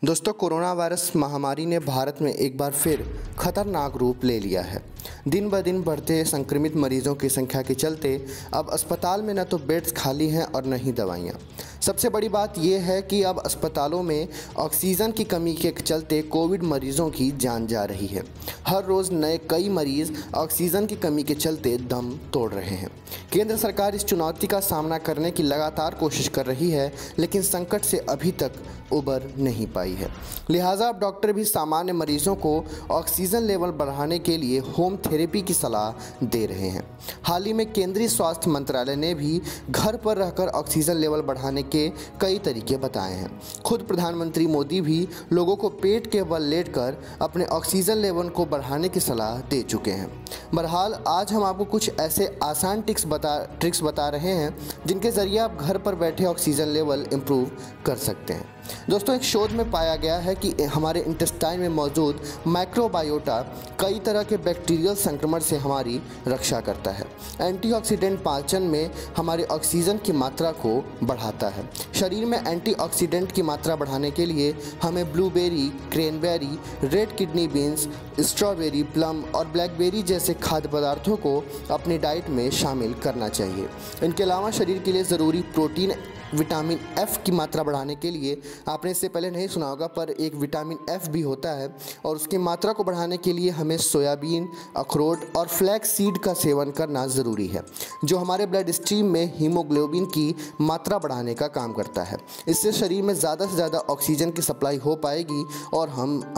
दोस्तों, corona virus महामारी ने भारत में एक बार फिर खतरनाक रूप ले लिया है। दिन ब दिन बढ़ते संक्रमित मरीजों की संख्या के चलते अब अस्पताल में न तो बेड्स खाली हैं और न ही दवाइयाँ। सबसे बड़ी बात यह है कि अब अस्पतालों में ऑक्सीजन की कमी के चलते कोविड मरीजों की जान जा रही है। हर रोज़ नए कई मरीज ऑक्सीजन की कमी के चलते दम तोड़ रहे हैं। केंद्र सरकार इस चुनौती का सामना करने की लगातार कोशिश कर रही है, लेकिन संकट से अभी तक उबर नहीं पाई है। लिहाजा अब डॉक्टर भी सामान्य मरीजों को ऑक्सीजन लेवल बढ़ाने के लिए होम थेरेपी की सलाह दे रहे हैं। हाल ही में केंद्रीय स्वास्थ्य मंत्रालय ने भी घर पर रहकर ऑक्सीजन लेवल बढ़ाने के कई तरीके बताए हैं। खुद प्रधानमंत्री मोदी भी लोगों को पेट के बल लेटकर अपने ऑक्सीजन लेवल को बढ़ाने की सलाह दे चुके हैं। बहरहाल आज हम आपको कुछ ऐसे आसान ट्रिक्स बता रहे हैं जिनके ज़रिए आप घर पर बैठे ऑक्सीजन लेवल इम्प्रूव कर सकते हैं। दोस्तों, एक शोध में पाया गया है कि हमारे इंटेस्टाइन में मौजूद माइक्रोबायोटा कई तरह के बैक्टीरियल संक्रमण से हमारी रक्षा करता है। एंटीऑक्सीडेंट पाचन में हमारे ऑक्सीजन की मात्रा को बढ़ाता है। शरीर में एंटीऑक्सीडेंट की मात्रा बढ़ाने के लिए हमें blueberry, cranberry, red kidney beans, strawberry, plum और ब्लैकबेरी जैसे खाद्य पदार्थों को अपनी डाइट में शामिल करना चाहिए। इनके अलावा शरीर के लिए ज़रूरी प्रोटीन विटामिन एफ की मात्रा बढ़ाने के लिए, आपने इससे पहले नहीं सुना होगा पर एक विटामिन एफ भी होता है, और उसकी मात्रा को बढ़ाने के लिए हमें सोयाबीन, अखरोट और फ्लैक्स सीड का सेवन करना ज़रूरी है, जो हमारे ब्लड स्ट्रीम में हीमोग्लोबिन की मात्रा बढ़ाने का काम करता है। इससे शरीर में ज़्यादा से ज़्यादा ऑक्सीजन की सप्लाई हो पाएगी और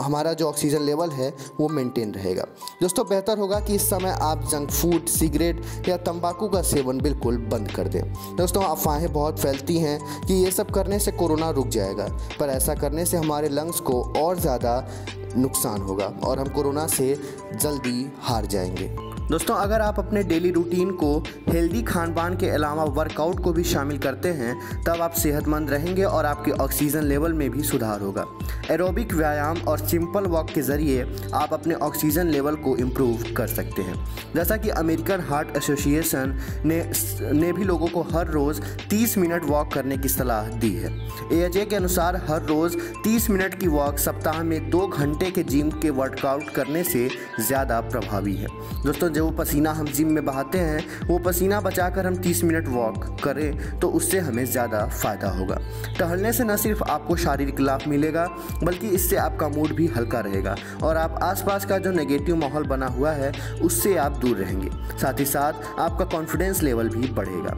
हमारा जो ऑक्सीजन लेवल है वो मेंटेन रहेगा। दोस्तों, बेहतर होगा कि इस समय आप जंक फूड, सिगरेट या तंबाकू का सेवन बिल्कुल बंद कर दें। दोस्तों, अफवाहें बहुत फैलती हैं कि ये सब करने से कोरोना रुक जाएगा, पर ऐसा करने से हमारे लंग्स को और ज़्यादा नुकसान होगा और हम कोरोना से जल्दी हार जाएंगे। दोस्तों, अगर आप अपने डेली रूटीन को हेल्दी खान पान के अलावा वर्कआउट को भी शामिल करते हैं, तब आप सेहतमंद रहेंगे और आपके ऑक्सीजन लेवल में भी सुधार होगा। एरोबिक व्यायाम और सिंपल वॉक के ज़रिए आप अपने ऑक्सीजन लेवल को इम्प्रूव कर सकते हैं। जैसा कि अमेरिकन हार्ट एसोसिएशन ने भी लोगों को हर रोज़ 30 मिनट वॉक करने की सलाह दी है। AHA के अनुसार हर रोज़ 30 मिनट की वॉक सप्ताह में 2 घंटे के जिम के वर्कआउट करने से ज़्यादा प्रभावी है। दोस्तों, जो पसीना हम जिम में बहाते हैं, वो पसीना बचाकर हम 30 मिनट वॉक करें तो उससे हमें ज़्यादा फ़ायदा होगा। टहलने से न सिर्फ आपको शारीरिक लाभ मिलेगा, बल्कि इससे आपका मूड भी हल्का रहेगा और आप आसपास का जो नेगेटिव माहौल बना हुआ है उससे आप दूर रहेंगे। साथ ही साथ आपका कॉन्फिडेंस लेवल भी बढ़ेगा।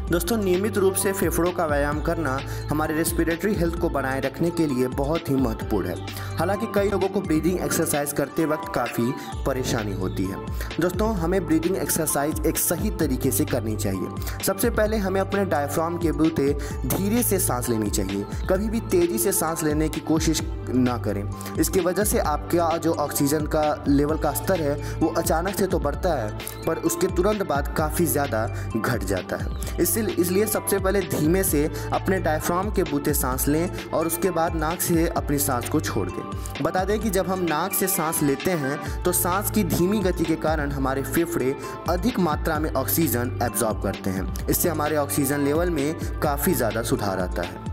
दोस्तों, नियमित रूप से फेफड़ों का व्यायाम करना हमारे रेस्पिरेटरी हेल्थ को बनाए रखने के लिए बहुत ही महत्वपूर्ण है। हालांकि कई लोगों को ब्रीदिंग एक्सरसाइज करते वक्त काफ़ी परेशानी होती है। दोस्तों, हमें ब्रीदिंग एक्सरसाइज एक सही तरीके से करनी चाहिए। सबसे पहले हमें अपने डायफ्राम के बूते धीरे से सांस लेनी चाहिए। कभी भी तेज़ी से सांस लेने की कोशिश ना करें। इसकी वजह से आपका जो ऑक्सीजन का लेवल का स्तर है वो अचानक से तो बढ़ता है, पर उसके तुरंत बाद काफ़ी ज़्यादा घट जाता है। इसलिए सबसे पहले धीमे से अपने डायफ्राम के बूते सांस लें और उसके बाद नाक से अपनी सांस को छोड़ दें। बता दें कि जब हम नाक से सांस लेते हैं तो सांस की धीमी गति के कारण हमारे फेफड़े अधिक मात्रा में ऑक्सीजन एब्जॉर्ब करते हैं। इससे हमारे ऑक्सीजन लेवल में काफ़ी ज़्यादा सुधार आता है।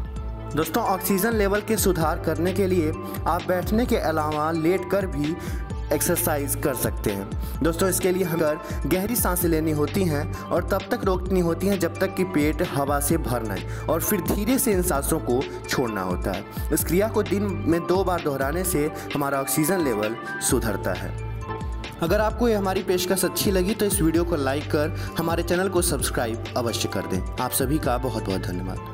दोस्तों, ऑक्सीजन लेवल के सुधार करने के लिए आप बैठने के अलावा लेटकर भी एक्सरसाइज कर सकते हैं। दोस्तों, इसके लिए हमें गहरी सांसें लेनी होती हैं और तब तक रोकनी होती हैं जब तक कि पेट हवा से भर न जाए, और फिर धीरे से इन सांसों को छोड़ना होता है। इस क्रिया को दिन में 2 बार दोहराने से हमारा ऑक्सीजन लेवल सुधरता है। अगर आपको ये हमारी पेशकश अच्छी लगी तो इस वीडियो को लाइक कर हमारे चैनल को सब्सक्राइब अवश्य कर दें। आप सभी का बहुत बहुत धन्यवाद।